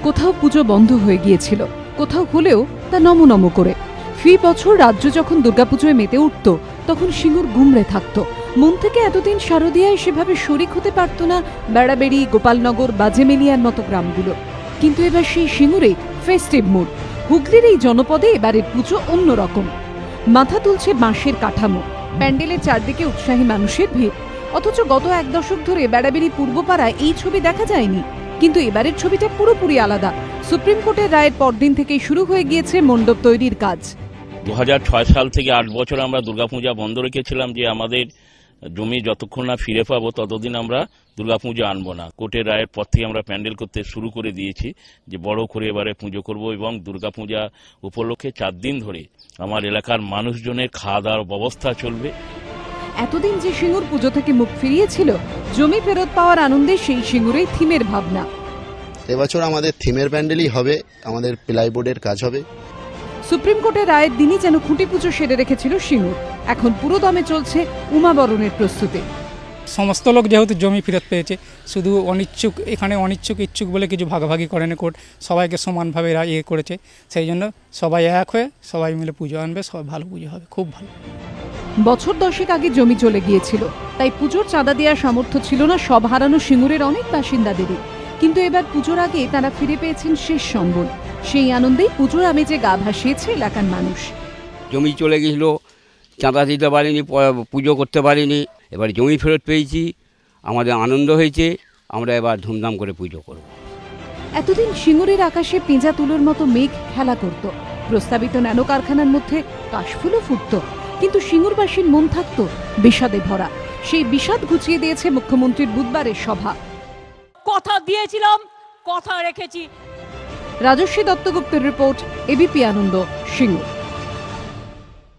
কোথাও পুজো বন্ধ হয়ে গিয়েছিল, কোথাও হলেও তা নম করে। ফি বছর রাজ্য যখন দুর্গাপুজোয় মেতে উঠত তখন সিঙ্গুর গুমড়ে থাকত। মন থেকে এতদিন শারদিয়ায় সেভাবে শরিক হতে পারত না বেড়াবেড়ি, গোপালনগর, বাজেমেলিয়ার মতো গ্রামগুলো। কিন্তু এবার সেই সিঙ্গুরে ফেস্টিভ মুড। হুগলির এই জনপদে এবারের পুজো অন্যরকম। মাথা তুলছে বাঁশের কাঠামো, প্যান্ডেলের চারদিকে উৎসাহী মানুষের ভিড়। অথচ গত এক দশক ধরে বেড়াবেড়ি পূর্বপাড়ায় এই ছবি দেখা যায়নি। কিন্তু এবারের ছবিটা পুরোপুরি আলাদা। সুপ্রিম কোর্টের রায়ের পরদিন থেকেই শুরু হয়ে গিয়েছে মণ্ডপ তৈরির কাজ। 2006 সাল থেকে 8 বছর আমরা দুর্গাপূজা বন্ধ রেখেছিলাম যে আমাদের জমি যতক্ষণ না ফিরে পাবো ততদিন আমরা দুর্গাপূজা আনবো না। কোর্টের রায়ের পর থেকে আমরা প্যান্ডেল করতে শুরু করে দিয়েছি যে বড় করে এবারে পুজো করব এবং দুর্গাপূজা উপলক্ষে 4 দিন ধরে আমার এলাকার মানুষজনের খাওয়া দাওয়ার ব্যবস্থা চলবে। এতদিন যে সিঙ্গুর পুজো থেকে মুখ ফিরিয়েছিল, জমি ফেরত পাওয়ার আনন্দে সেই সিঙ্গুরেই থিমের ভাবনা। এবছর আমাদের থিমের প্যান্ডেলই হবে, আমাদের প্লাইবোর্ডের কাজ হবে। সুপ্রিম কোর্টের রায়ের দিনই যেন খুঁটি পুজো সেরে রেখেছিল সিঙ্গুর। এখন পুরো দমে চলছে উমাবরণের প্রস্তুতি। সমস্ত লোক যেহেতু জমি ফেরত পেয়েছে, শুধু অনিচ্ছুক, এখানে অনিচ্ছুক ইচ্ছুক বলে কিছু ভাগাভাগি করেনি কোর্ট, সবাইকে সমানভাবে করেছে। সেই জন্য সবাই এক হয়ে সবাই মিলে পুজো আনবে, সবাই ভালো পুজো হবে, খুব ভালো। বছর 10 আগে জমি চলে গিয়েছিল, তাই পুজোর চাঁদা দেওয়ার সামর্থ্য ছিল না সব হারানো সিঙ্গুরের অনেক বাসিন্দাদেরই। কিন্তু এবার পুজোর আগে তারা ফিরে পেয়েছেন শেষ সম্বল। সেই আনন্দেই পুজোর আমেজে গা ভাসিয়েছে এলাকার মানুষ। জমি চলে গেছিল, চাঁদা দিতে পারিনি, পুজো করতে পারিনি, এবার জমি ফেরত পেয়েছি, আমাদের আনন্দ হয়েছে। আমরা এবার ধুমধাম করে পুজো করব। এতদিন সিঙ্গুরের আকাশে পেঁজা তুলোর মতো মেঘ খেলা করত, প্রস্তাবিত ন্যানো কারখানার মধ্যে কাশফুলও ফুটত, কিন্তু সিঙ্গুরবাসীর মন থাকত বিষাদে ভরা। সেই বিষাদ ঘুচিয়ে দিয়েছে মুখ্যমন্ত্রীর বুধবারের সভা। কথা দিয়েছিলাম, কথা রেখেছি। রাজস্বী দত্তগুপ্তের রিপোর্ট, এবিপি আনন্দ, সিঙ্গুর।